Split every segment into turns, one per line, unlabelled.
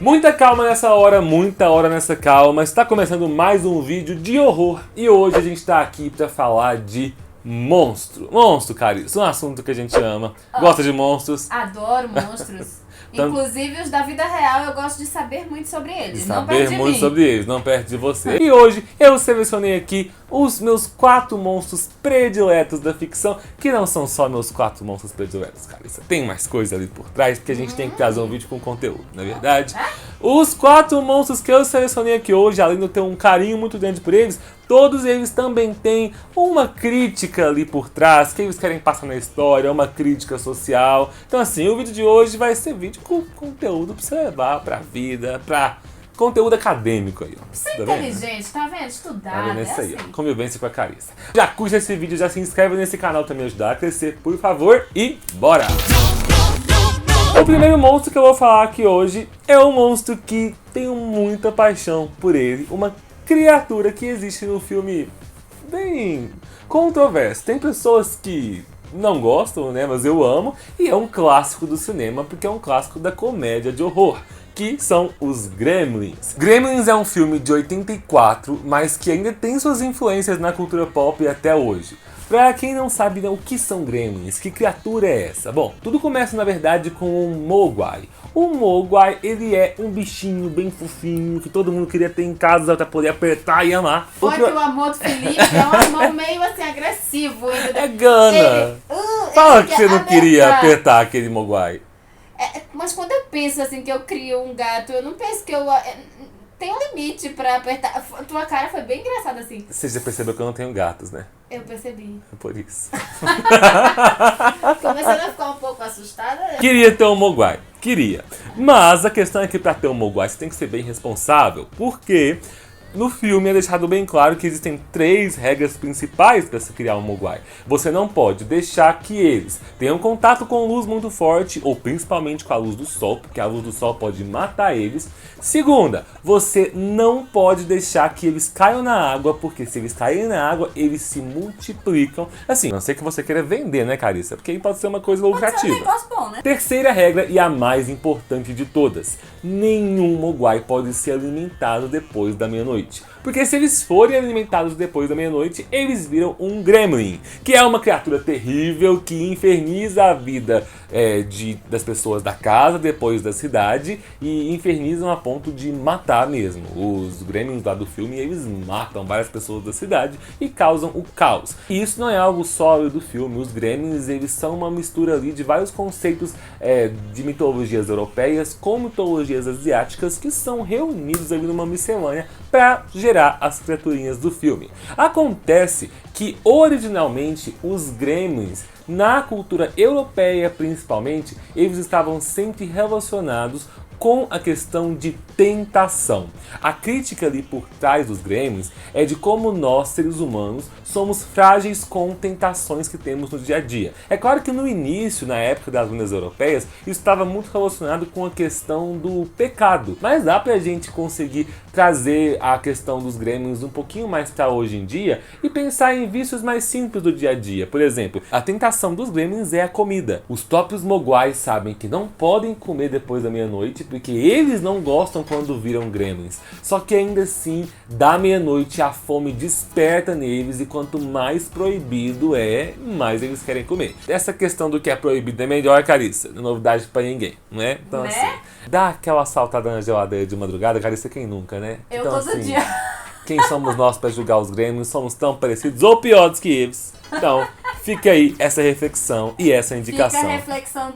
Muita calma nessa hora, muita hora nessa calma. Está começando mais um vídeo de horror e hoje a gente está aqui para falar de monstro. Monstro, cara, isso é um assunto que a gente ama. Gosta de monstros?
Adoro monstros. Inclusive os da vida real, eu gosto de saber muito sobre eles. Não
Saber
perto de
muito
mim.
sobre eles, não perto de você. E hoje eu selecionei aqui os meus 4 monstros prediletos da ficção, que não são só meus 4 monstros prediletos, cara. Isso tem mais coisa ali por trás, porque a gente tem que trazer um vídeo com conteúdo, não é verdade? Os 4 monstros que eu selecionei aqui hoje, além de eu ter um carinho muito grande por eles, todos eles também têm uma crítica ali por trás, que eles querem passar na história, uma crítica social. Então assim, o vídeo de hoje vai ser vídeo com conteúdo pra você levar pra vida, pra conteúdo acadêmico aí, ó.
Você é
Tá vendo?
inteligente, tá vendo? Estudado,
Tá vendo isso aí,
assim.
ó. Convivência com a Carissa. Já curte esse vídeo, já se inscreve nesse canal também, ajudar a crescer, por favor, e bora! O primeiro monstro que eu vou falar aqui hoje é um monstro que tenho muita paixão por ele, uma criatura que existe no filme bem controverso. Tem pessoas que não gostam, né, mas eu amo, e é um clássico do cinema porque é um clássico da comédia de horror, que são os Gremlins. Gremlins é um filme de 84, mas que ainda tem suas influências na cultura pop até hoje. Pra quem não sabe, né, o que são Gremlins, que criatura é essa? Bom, tudo começa na verdade com um Mogwai. O Mogwai, ele é um bichinho bem fofinho, que todo mundo queria ter em casa pra poder apertar e amar.
Foi que o amor do Felipe é um amor meio assim agressivo.
É Gana! Fala que você não queria apertar aquele Mogwai.
Mas quando eu penso assim que eu crio um gato, eu não penso que eu... Tem um limite pra apertar. Tua cara foi bem engraçada assim.
Você já percebeu que eu não tenho gatos, né?
Eu percebi.
Por isso.
Começando a ficar um pouco assustada.
Queria ter um Mogwai. Queria. Mas a questão é que pra ter um Mogwai você tem que ser bem responsável, porque no filme é deixado bem claro que existem 3 regras principais para se criar um Mogwai. Você não pode deixar que eles tenham contato com luz muito forte, ou principalmente com a luz do sol, porque a luz do sol pode matar eles. Segunda, você não pode deixar que eles caiam na água, porque se eles caírem na água, eles se multiplicam. Assim, a não ser que você queira vender, né, Carissa? Porque aí pode ser uma coisa lucrativa.
Pode ser um negócio bom, né?
Terceira regra e a mais importante de todas: nenhum Mogwai pode ser alimentado depois da meia-noite. Porque se eles forem alimentados depois da meia-noite, eles viram um Gremlin, que é uma criatura terrível que inferniza a vida das pessoas da casa, depois da cidade, e infernizam a ponto de matar mesmo. Os Gremlins lá do filme, eles matam várias pessoas da cidade e causam o caos. E isso não é algo sólido do filme. Os Gremlins, eles são uma mistura ali de vários conceitos de mitologias europeias com mitologias asiáticas que são reunidos ali numa miscelânea para gerar as criaturinhas do filme. Acontece que originalmente os Gremlins, na cultura europeia principalmente, eles estavam sempre relacionados com a questão de tentação. A crítica ali por trás dos Gremlins é de como nós, seres humanos, somos frágeis com tentações que temos no dia a dia. É claro que no início, na época das lendas europeias, isso estava muito relacionado com a questão do pecado. Mas dá pra gente conseguir trazer a questão dos Gremlins um pouquinho mais para hoje em dia e pensar em vícios mais simples do dia a dia. Por exemplo, a tentação dos Gremlins é a comida. Os próprios Mogwais sabem que não podem comer depois da meia-noite, porque eles não gostam quando viram Gremlins. Só que ainda assim, da meia-noite a fome desperta neles e quanto mais proibido é, mais eles querem comer. Essa questão do que é proibido é melhor, Carissa. Não é novidade pra ninguém, não é? Então
Né?
assim, dá aquela saltada na geladeira de madrugada, Carissa, quem nunca, né?
Eu
então,
todo
assim,
dia.
quem somos nós pra julgar os Gremlins? Somos tão parecidos ou piores que eles. Então, fica aí essa reflexão e essa indicação.
Fica a reflexão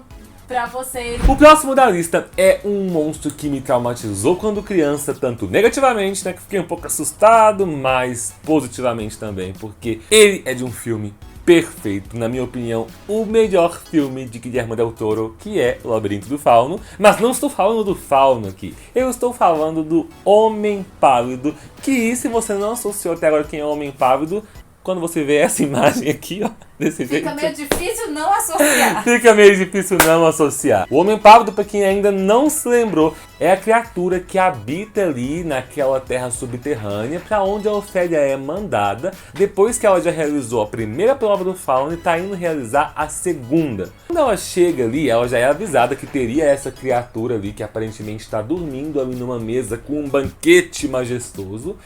pra vocês.
O próximo da lista é um monstro que me traumatizou quando criança, tanto negativamente, né, que fiquei um pouco assustado, mas positivamente também, porque ele é de um filme perfeito, na minha opinião, o melhor filme de Guillermo del Toro, que é O Labirinto do Fauno. Mas não estou falando do Fauno aqui, eu estou falando do Homem Pálido, que se você não associou até agora quem é o Homem Pálido, quando você vê essa imagem aqui, ó, desse jeito.
Fica meio difícil não associar.
Fica meio difícil não associar. O Homem Pávido, pra quem ainda não se lembrou, é a criatura que habita ali naquela terra subterrânea pra onde a Ofélia é mandada depois que ela já realizou a primeira prova do fauno e tá indo realizar a segunda. Quando ela chega ali, ela já é avisada que teria essa criatura ali que aparentemente está dormindo ali numa mesa com um banquete majestoso.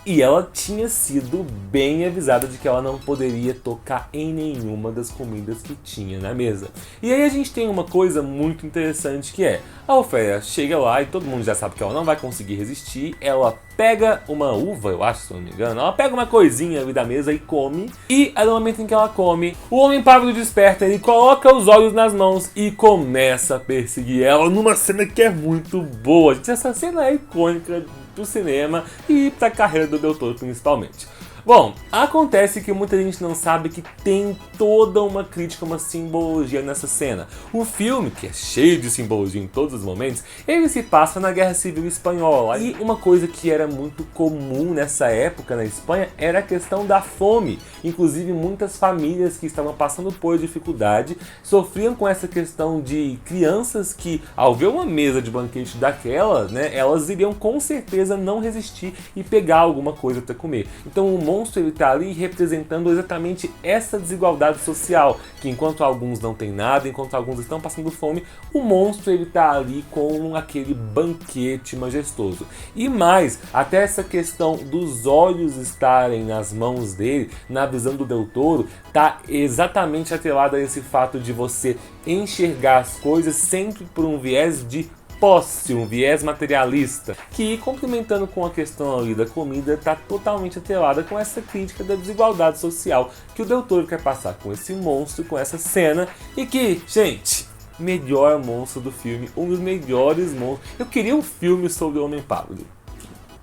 E ela tinha sido bem avisada de que ela não poderia tocar em nenhuma das comidas que tinha na mesa. E aí a gente tem uma coisa muito interessante que é, a Ofélia chega lá e todo mundo já sabe que ela não vai conseguir resistir, ela pega uma uva, eu acho, se eu não me engano, ela pega uma coisinha ali da mesa e come, e no momento em que ela come, o Homem Pávido desperta, ele coloca os olhos nas mãos e começa a perseguir ela numa cena que é muito boa. Gente, essa cena é icônica do cinema e pra carreira do Del Toro principalmente. Bom, acontece que muita gente não sabe que tem toda uma crítica, uma simbologia nessa cena. O filme, que é cheio de simbologia em todos os momentos, ele se passa na Guerra Civil Espanhola. E uma coisa que era muito comum nessa época na Espanha era a questão da fome. Inclusive muitas famílias que estavam passando por dificuldade sofriam com essa questão de crianças que, ao ver uma mesa de banquete daquela, né, elas iriam com certeza não resistir e pegar alguma coisa para comer. Então o monstro ele tá ali representando exatamente essa desigualdade social, que enquanto alguns não têm nada, enquanto alguns estão passando fome, o monstro ele tá ali com aquele banquete majestoso. E mais, até essa questão dos olhos estarem nas mãos dele, na visão do Del Toro, tá exatamente atrelada a esse fato de você enxergar as coisas sempre por um viés de posse, um viés materialista, que complementando com a questão ali da comida, está totalmente atrelada com essa crítica da desigualdade social que o Del Toro quer passar com esse monstro, com essa cena, e que, gente, melhor monstro do filme, um dos melhores monstros. Eu queria um filme sobre o Homem Pávido.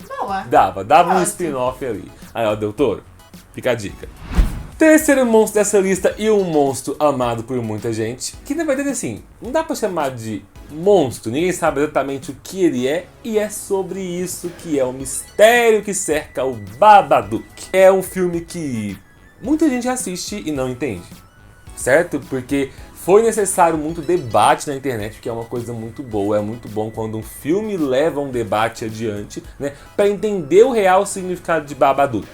Boa.
Dava um spin-off ali. Aí, ó, Del Toro, fica a dica. Terceiro monstro dessa lista e um monstro amado por muita gente, que na verdade assim, não dá pra chamar de monstro, ninguém sabe exatamente o que ele é, e é sobre isso que é o mistério que cerca o Babadook. É um filme que muita gente assiste e não entende, certo? Porque foi necessário muito debate na internet, que é uma coisa muito boa, é muito bom quando um filme leva um debate adiante, né, para entender o real significado de Babadook.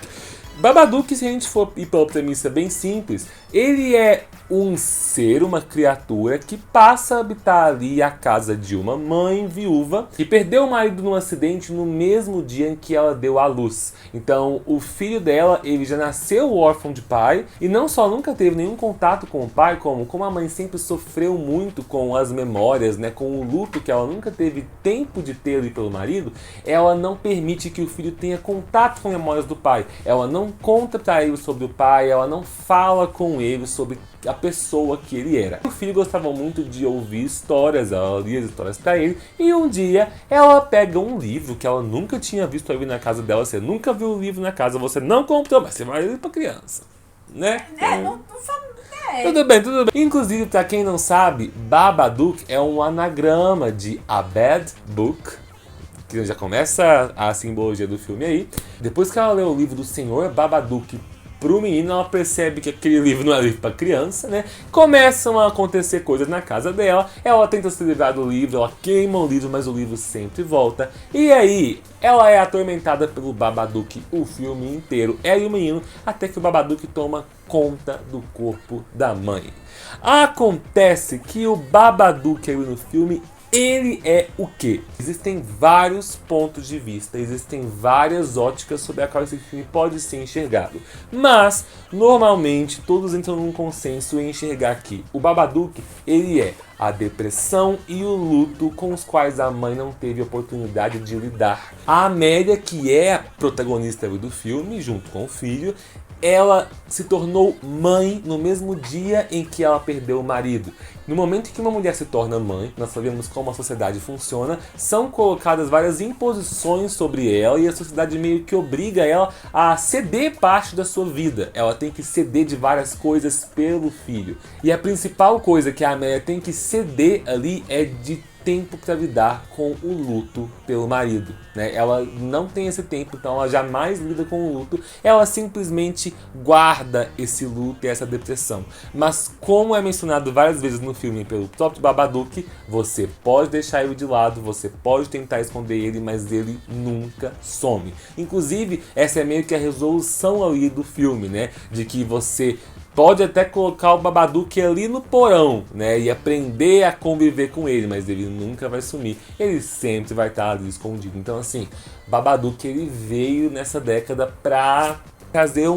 Babadook, se a gente for ir pela premissa bem simples, ele é um ser, uma criatura que passa a habitar ali a casa de uma mãe viúva que perdeu o marido num acidente no mesmo dia em que ela deu à luz. Então o filho dela, ele já nasceu órfão de pai e não só nunca teve nenhum contato com o pai, como a mãe sempre sofreu muito com as memórias, né, com o luto que ela nunca teve tempo de ter ali pelo marido, ela não permite que o filho tenha contato com memórias do pai. Ela não conta pra ele sobre o pai, ela não fala com ele sobre a pessoa que ele era. O filho gostava muito de ouvir histórias, ela lia as histórias pra ele, e um dia ela pega um livro que ela nunca tinha visto ali na casa dela. Você nunca viu o livro na casa, você não comprou, mas você vai ler pra criança, né? Tudo bem. Inclusive, pra quem não sabe, Babadook é um anagrama de A Bad Book, que já começa a simbologia do filme aí. Depois que ela lê o livro do Senhor Babadook pro menino, ela percebe que aquele livro não é livro pra criança, né? Começam a acontecer coisas na casa dela, ela tenta se livrar do livro, ela queima o livro, mas o livro sempre volta. E aí, ela é atormentada pelo Babadook o filme inteiro, ela e o menino, até que o Babadook toma conta do corpo da mãe. Acontece que o Babadook aí no filme, ele é o quê? Existem vários pontos de vista, existem várias óticas sobre a qual esse filme pode ser enxergado. Mas, normalmente, todos entram num consenso em enxergar que o Babadook, ele é a depressão e o luto com os quais a mãe não teve oportunidade de lidar. A Amélia, que é a protagonista do filme, junto com o filho, ela se tornou mãe no mesmo dia em que ela perdeu o marido. No momento em que uma mulher se torna mãe, nós sabemos como a sociedade funciona, são colocadas várias imposições sobre ela e a sociedade meio que obriga ela a ceder parte da sua vida. Ela tem que ceder de várias coisas pelo filho. E a principal coisa que a Amélia tem que ceder ali é de tempo para lidar com o luto pelo marido, né? Ela não tem esse tempo, então ela jamais lida com o luto, ela simplesmente guarda esse luto e essa depressão. Mas como é mencionado várias vezes no filme pelo próprio Babadook, você pode deixar ele de lado, você pode tentar esconder ele, mas ele nunca some. Inclusive, essa é meio que a resolução ali do filme, né? De que você pode até colocar o Babadook ali no porão, né, e aprender a conviver com ele, mas ele nunca vai sumir, ele sempre vai estar ali escondido. Então assim, Babadook ele veio nessa década pra trazer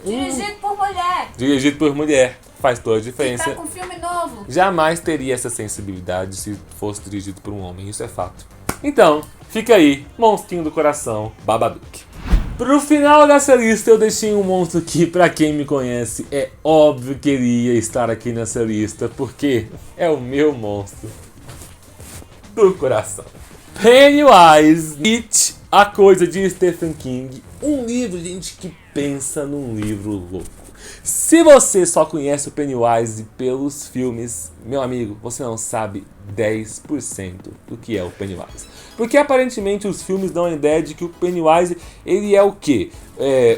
Dirigido por mulher.
Dirigido por mulher, faz toda a diferença.
Que tá com filme novo.
Jamais teria essa sensibilidade se fosse dirigido por um homem, isso é fato. Então, fica aí, monstrinho do coração, Babadook. Pro final dessa lista eu deixei um monstro que, pra quem me conhece, é óbvio que ele ia estar aqui nessa lista, porque é o meu monstro do coração. Pennywise, It, A Coisa de Stephen King, um livro, gente, que pensa num livro louco. Se você só conhece o Pennywise pelos filmes, meu amigo, você não sabe 10% do que é o Pennywise. Porque aparentemente os filmes dão a ideia de que o Pennywise, ele é o quê?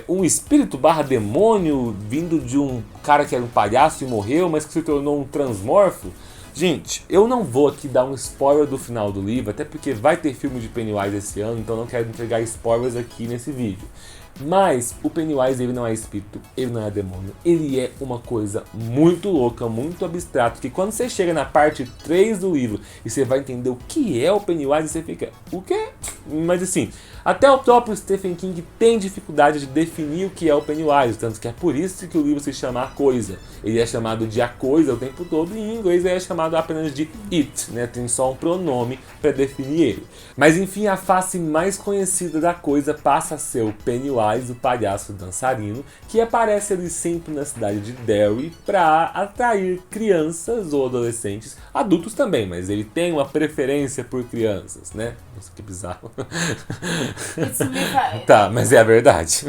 Um espírito barra demônio vindo de um cara que era um palhaço e morreu, mas que se tornou um transmorfo? Gente, eu não vou aqui dar um spoiler do final do livro, até porque vai ter filme de Pennywise esse ano, então não quero entregar spoilers aqui nesse vídeo. Mas o Pennywise ele não é espírito, ele não é demônio, ele é uma coisa muito louca, muito abstrata, que quando você chega na parte 3 do livro e você vai entender o que é o Pennywise, você fica, o quê? Mas assim, até o próprio Stephen King tem dificuldade de definir o que é o Pennywise, tanto que é por isso que o livro se chama A Coisa. Ele é chamado de A Coisa o tempo todo e em inglês ele é chamado apenas de It, né? Tem só um pronome para definir ele. Mas enfim, a face mais conhecida da coisa passa a ser o Pennywise, o palhaço dançarino, que aparece ali sempre na cidade de Derry para atrair crianças ou adolescentes, adultos também, mas ele tem uma preferência por crianças, né? Nossa, que bizarro.
Isso me faz...
Tá, mas é a verdade.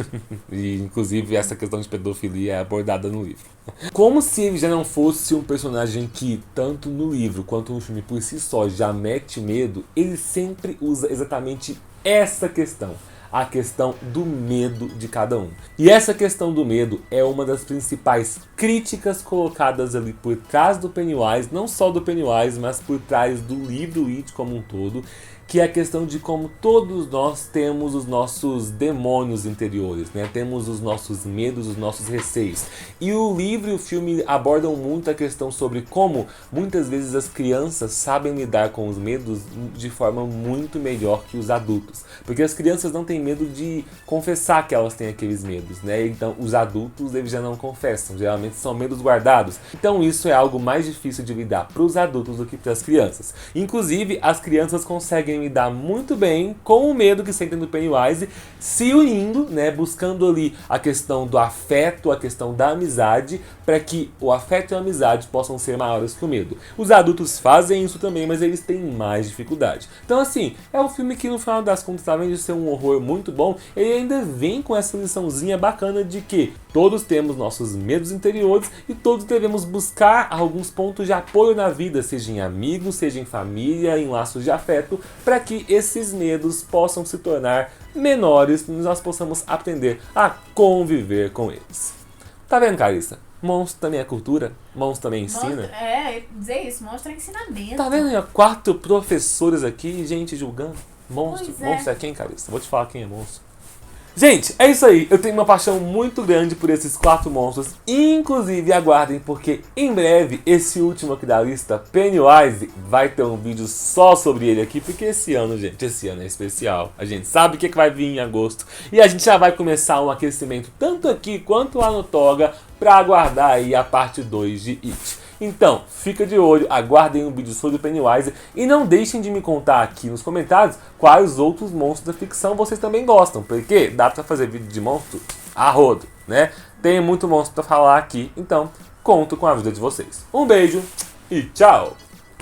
E inclusive essa questão de pedofilia é abordada no livro. Como se ele já não fosse um personagem que, tanto no livro quanto no filme por si só, já mete medo, ele sempre usa exatamente essa questão. A questão do medo de cada um. E essa questão do medo é uma das principais críticas colocadas ali por trás do Pennywise, não só do Pennywise, mas por trás do livro It como um todo, que é a questão de como todos nós temos os nossos demônios interiores, né? Temos os nossos medos, os nossos receios. E o livro e o filme abordam muito a questão sobre como muitas vezes as crianças sabem lidar com os medos de forma muito melhor que os adultos. Porque as crianças não têm medo de confessar que elas têm aqueles medos, né? Então os adultos eles já não confessam, geralmente são medos guardados. Então isso é algo mais difícil de lidar para os adultos do que para as crianças. Inclusive as crianças conseguem lidar muito bem com o medo que sentem do Pennywise, se unindo, né, buscando ali a questão do afeto, a questão da amizade, para que o afeto e a amizade possam ser maiores que o medo. Os adultos fazem isso também, mas eles têm mais dificuldade. Então assim, é um filme que no final das contas, além de ser um horror muito bom, ele ainda vem com essa liçãozinha bacana de que todos temos nossos medos interiores e todos devemos buscar alguns pontos de apoio na vida, seja em amigos, seja em família, em laços de afeto, para que esses medos possam se tornar menores e nós possamos aprender a conviver com eles. Tá vendo, Carissa? Monstro também é cultura, monstro também ensina.
Dizer isso, monstro é ensinamento.
Tá vendo aí, 4 professores aqui, gente julgando. Monstro,
Pois é.
monstro é quem, Carissa? Vou te falar quem é monstro. Gente, é isso aí. Eu tenho uma paixão muito grande por esses 4 monstros. Inclusive, aguardem, porque em breve, esse último aqui da lista, Pennywise, vai ter um vídeo só sobre ele aqui. Porque esse ano, gente, esse ano é especial. A gente sabe o que vai vir em agosto. E a gente já vai começar um aquecimento, tanto aqui quanto lá no Toga, para aguardar aí a parte 2 de It. Então, fica de olho, aguardem um vídeo sobre o Pennywise e não deixem de me contar aqui nos comentários quais outros monstros da ficção vocês também gostam, porque dá pra fazer vídeo de monstro a rodo, né? Tem muito monstro pra falar aqui, então conto com a ajuda de vocês. Um beijo e tchau!